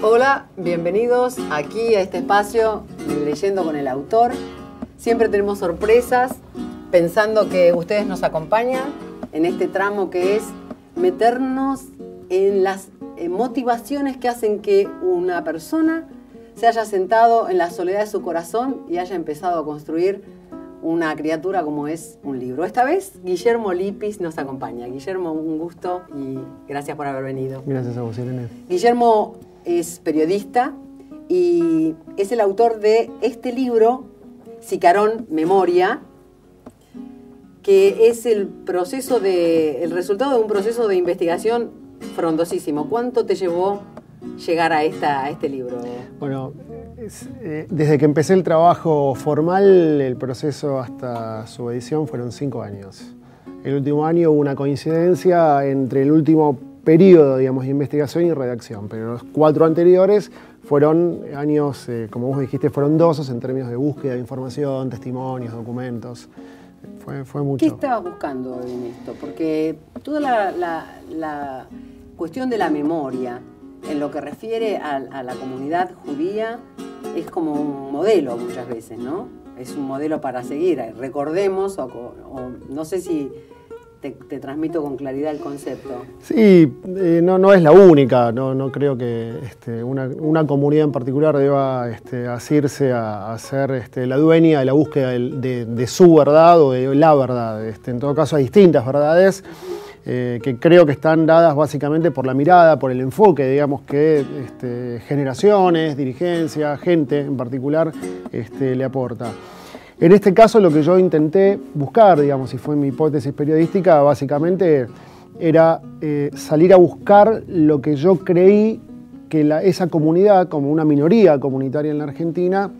Hola, bienvenidos aquí a este espacio Leyendo con el Autor. Siempre tenemos sorpresas, pensando que ustedes nos acompañan en este tramo que es meternos en las motivaciones que hacen que una persona se haya sentado en la soledad de su corazón y haya empezado a construir una criatura como es un libro. Esta vez Guillermo Lipis nos acompaña. Guillermo, un gusto y gracias por haber venido. Gracias a vos, Irene. Guillermo es periodista y es el autor de este libro, Sicarón Memoria, que es el resultado de un proceso de investigación frondosísimo. ¿Cuánto te llevó llegar a este libro? Bueno, desde que empecé el trabajo formal, el proceso hasta su edición fueron 5 años. El último año hubo una coincidencia entre el último periodo, digamos, de investigación y redacción, pero los 4 anteriores fueron años, como vos dijiste, fueron dosos en términos de búsqueda de información, testimonios, documentos. Fue mucho. ¿Qué estabas buscando en esto? Porque toda la cuestión de la memoria, en lo que refiere a la comunidad judía, es como un modelo muchas veces, ¿no? Es un modelo para seguir. Recordemos, o no sé si te transmito con claridad el concepto. Sí, no es la única. No creo que una comunidad en particular deba asirse a ser la dueña de la búsqueda de su verdad o de la verdad. En todo caso hay distintas verdades que creo que están dadas básicamente por la mirada, por el enfoque, digamos, que generaciones, dirigencia, gente en particular le aporta. En este caso lo que yo intenté buscar, digamos, y fue mi hipótesis periodística, básicamente era salir a buscar lo que yo creí que esa comunidad, como una minoría comunitaria en la Argentina,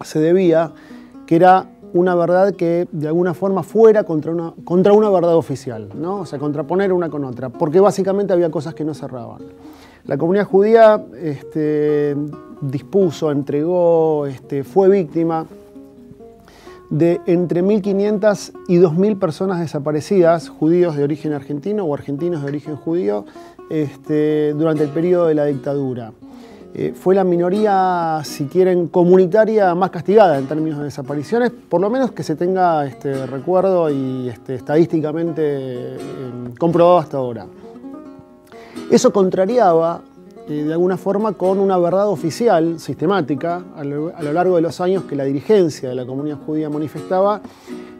se debía, que era una verdad que de alguna forma fuera contra una verdad oficial, ¿no? O sea, contraponer una con otra, porque básicamente había cosas que no cerraban. La comunidad judía dispuso, entregó, fue víctima de entre 1.500 y 2.000 personas desaparecidas, judíos de origen argentino o argentinos de origen judío, durante el periodo de la dictadura. Fue la minoría, si quieren, comunitaria más castigada en términos de desapariciones, por lo menos que se tenga recuerdo y estadísticamente comprobado hasta ahora. Eso contrariaba de alguna forma con una verdad oficial, sistemática, a lo largo de los años que la dirigencia de la comunidad judía manifestaba,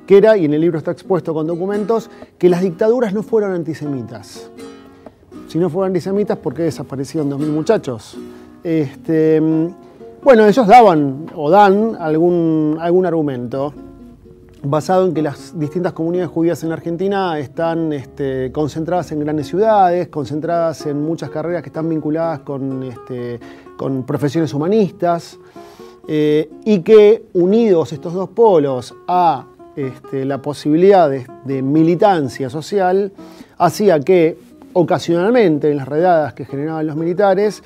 que era, y en el libro está expuesto con documentos, que las dictaduras no fueron antisemitas. Si no fueron antisemitas, ¿por qué desaparecieron 2.000 muchachos? Bueno, ellos daban o dan algún argumento basado en que las distintas comunidades judías en la Argentina están concentradas en grandes ciudades, concentradas en muchas carreras que están vinculadas con profesiones humanistas, y que unidos estos dos polos a la posibilidad de militancia social, hacía que ocasionalmente en las redadas que generaban los militares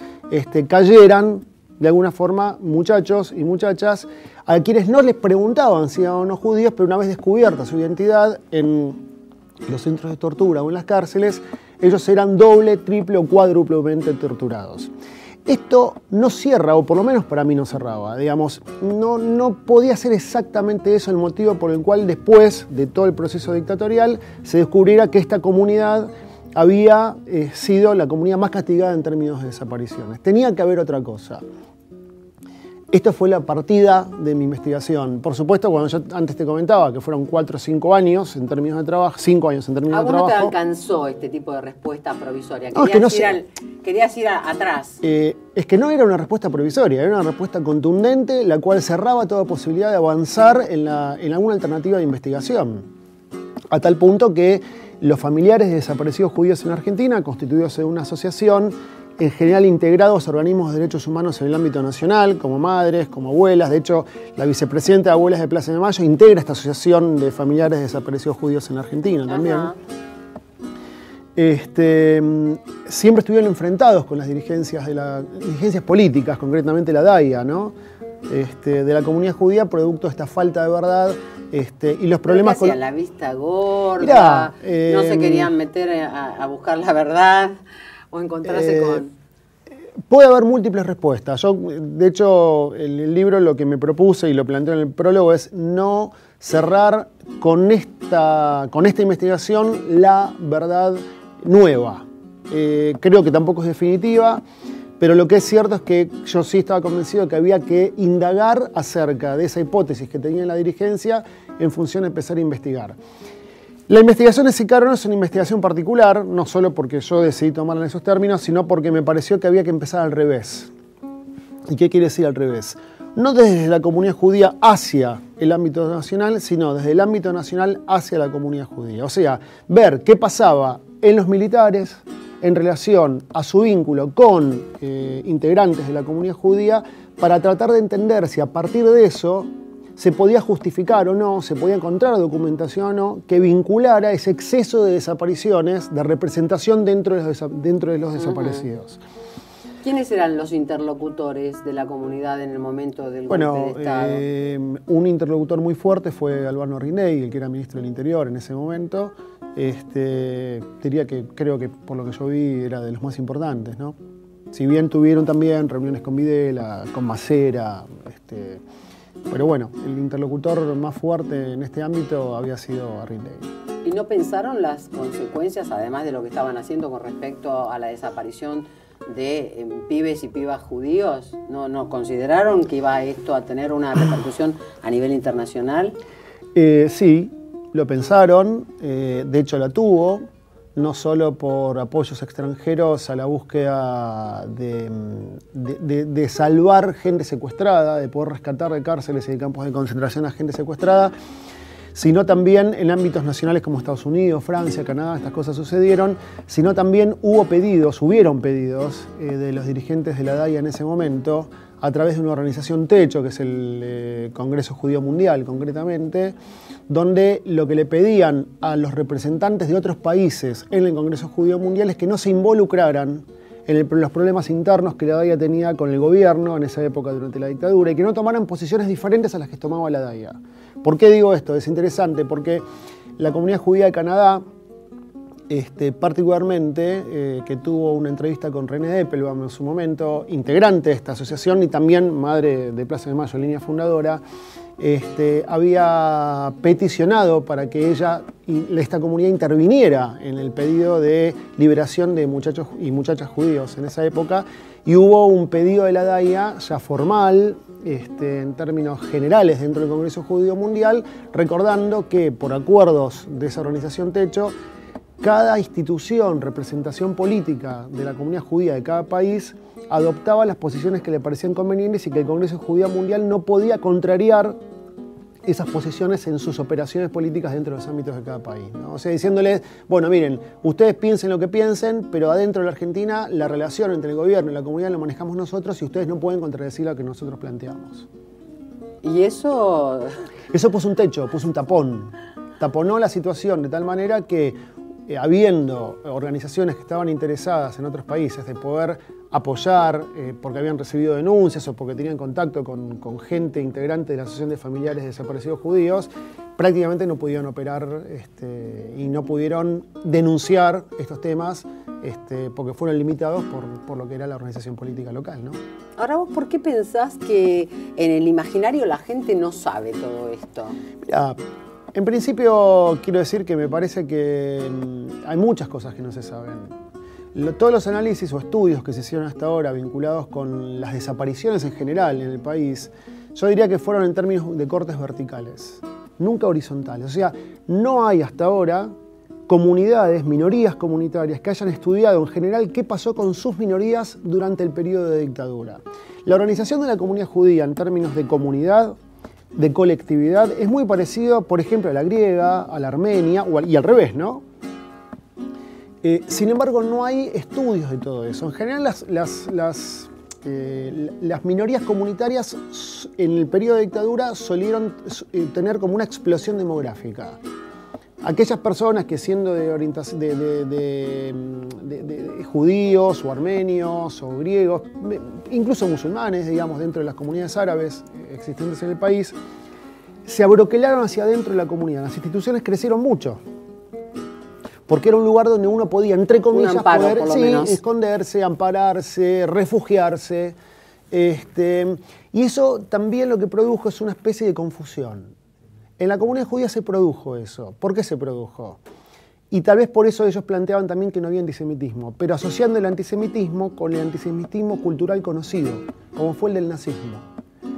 cayeran de alguna forma muchachos y muchachas a quienes no les preguntaban si eran o no judíos, pero una vez descubierta su identidad en los centros de tortura o en las cárceles, ellos eran doble, triple o cuádruplemente torturados. Esto no cierra, o por lo menos para mí no cerraba, digamos, no podía ser exactamente eso el motivo por el cual después de todo el proceso dictatorial se descubriera que esta comunidad había sido la comunidad más castigada en términos de desapariciones. Tenía que haber otra cosa. Esto fue la partida de mi investigación. Por supuesto, cuando yo antes te comentaba que fueron 4 o 5 años en términos de trabajo, 5 años en términos de trabajo. ¿A vos no te alcanzó este tipo de respuesta provisoria? Querías ir atrás. Es que no era una respuesta provisoria, era una respuesta contundente, la cual cerraba toda posibilidad de avanzar en alguna alternativa de investigación. A tal punto que los familiares de desaparecidos judíos en Argentina, constituidos en una asociación, en general integrados a organismos de derechos humanos en el ámbito nacional, como madres, como abuelas. De hecho, la vicepresidenta de Abuelas de Plaza de Mayo integra esta asociación de familiares de desaparecidos judíos en la Argentina también. Siempre estuvieron enfrentados con las dirigencias políticas, concretamente la DAIA, ¿no? De la comunidad judía, producto de esta falta de verdad y los problemas con la vista gorda. Mirá, no se querían meter a buscar la verdad o encontrarse con... Puede haber múltiples respuestas. Yo, de hecho, el libro lo que me propuse y lo planteo en el prólogo es no cerrar con esta investigación la verdad nueva. Creo que tampoco es definitiva, pero lo que es cierto es que yo sí estaba convencido de que había que indagar acerca de esa hipótesis que tenía la dirigencia en función de empezar a investigar. La investigación de Sicario no es una investigación particular, no solo porque yo decidí tomarla en esos términos, sino porque me pareció que había que empezar al revés. ¿Y qué quiere decir al revés? No desde la comunidad judía hacia el ámbito nacional, sino desde el ámbito nacional hacia la comunidad judía. O sea, ver qué pasaba en los militares en relación a su vínculo con integrantes de la comunidad judía para tratar de entender si a partir de eso se podía justificar o no, se podía encontrar documentación o no, que vinculara ese exceso de desapariciones, de representación dentro de los desaparecidos. ¿Quiénes eran los interlocutores de la comunidad en el momento del golpe de Estado? Un interlocutor muy fuerte fue Albano Riney, el que era ministro del Interior en ese momento. Diría que creo que por lo que yo vi era de los más importantes, ¿no? Si bien tuvieron también reuniones con Videla, con Macera, pero bueno, el interlocutor más fuerte en este ámbito había sido Riney. ¿Y no pensaron las consecuencias, además de lo que estaban haciendo con respecto a la desaparición de pibes y pibas judíos? ¿No consideraron que iba esto a tener una repercusión a nivel internacional? Sí, lo pensaron, de hecho la tuvo, no solo por apoyos extranjeros a la búsqueda de salvar gente secuestrada, de poder rescatar de cárceles y de campos de concentración a gente secuestrada, sino también en ámbitos nacionales como Estados Unidos, Francia, Canadá, estas cosas sucedieron, sino también hubieron pedidos de los dirigentes de la DAIA en ese momento, a través de una organización techo, que es el Congreso Judío Mundial concretamente, donde lo que le pedían a los representantes de otros países en el Congreso Judío Mundial es que no se involucraran en los problemas internos que la DAIA tenía con el gobierno en esa época durante la dictadura y que no tomaran posiciones diferentes a las que tomaba la DAIA. ¿Por qué digo esto? Es interesante porque la comunidad judía de Canadá, particularmente, que tuvo una entrevista con René Deppelbaum en su momento, integrante de esta asociación y también madre de Plaza de Mayo, línea fundadora, había peticionado para que esta comunidad interviniera en el pedido de liberación de muchachos y muchachas judíos en esa época, y hubo un pedido de la DAIA ya formal, en términos generales dentro del Congreso Judío Mundial, recordando que por acuerdos de esa organización techo, cada institución, representación política de la comunidad judía de cada país adoptaba las posiciones que le parecían convenientes y que el Congreso Judío Mundial no podía contrariar esas posiciones en sus operaciones políticas dentro de los ámbitos de cada país, ¿no? O sea, diciéndoles, bueno, miren, ustedes piensen lo que piensen, pero adentro de la Argentina la relación entre el gobierno y la comunidad la manejamos nosotros y ustedes no pueden contradecir lo que nosotros planteamos. ¿Y eso? Eso puso un techo, puso un tapón. Taponó la situación de tal manera que, habiendo organizaciones que estaban interesadas en otros países de poder apoyar porque habían recibido denuncias o porque tenían contacto con gente integrante de la Asociación de Familiares de Desaparecidos Judíos, prácticamente no pudieron operar y no pudieron denunciar estos temas porque fueron limitados por lo que era la organización política local, ¿no? Ahora, ¿vos por qué pensás que en el imaginario la gente no sabe todo esto? Mirá, en principio quiero decir que me parece que hay muchas cosas que no se saben. Todos los análisis o estudios que se hicieron hasta ahora vinculados con las desapariciones en general en el país, yo diría que fueron en términos de cortes verticales, nunca horizontales. O sea, no hay hasta ahora comunidades, minorías comunitarias que hayan estudiado en general qué pasó con sus minorías durante el periodo de dictadura. La organización de la comunidad judía en términos de comunidad, de colectividad, es muy parecido, por ejemplo, a la griega, a la armenia y al revés, ¿no? Sin embargo, no hay estudios de todo eso. En general, las minorías comunitarias en el periodo de dictadura solieron tener como una explosión demográfica. Aquellas personas que siendo de judíos o armenios o griegos, incluso musulmanes, digamos, dentro de las comunidades árabes existentes en el país, se abroquelaron hacia adentro de la comunidad. Las instituciones crecieron mucho, porque era un lugar donde uno podía, entre comillas, amparo, poder esconderse, ampararse, refugiarse. Y eso también lo que produjo es una especie de confusión. En la comunidad judía se produjo eso. ¿Por qué se produjo? Y tal vez por eso ellos planteaban también que no había antisemitismo, pero asociando el antisemitismo con el antisemitismo cultural conocido, como fue el del nazismo.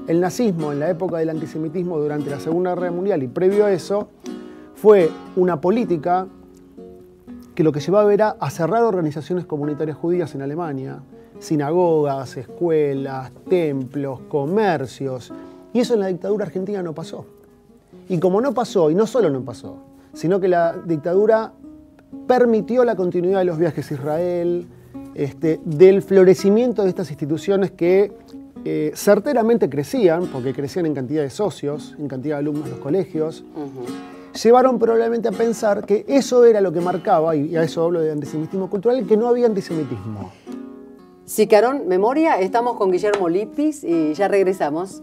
El nazismo, en la época del antisemitismo durante la Segunda Guerra Mundial y previo a eso, fue una política que lo que llevaba era a cerrar organizaciones comunitarias judías en Alemania, sinagogas, escuelas, templos, comercios, y eso en la dictadura argentina no pasó. Y como no pasó, y no solo no pasó, sino que la dictadura permitió la continuidad de los viajes a Israel, del florecimiento de estas instituciones que certeramente crecían, porque crecían en cantidad de socios, en cantidad de alumnos de los colegios, llevaron probablemente a pensar que eso era lo que marcaba, y a eso hablo de antisemitismo cultural, que no había antisemitismo. Sicarón Memoria, estamos con Guillermo Lipis y ya regresamos.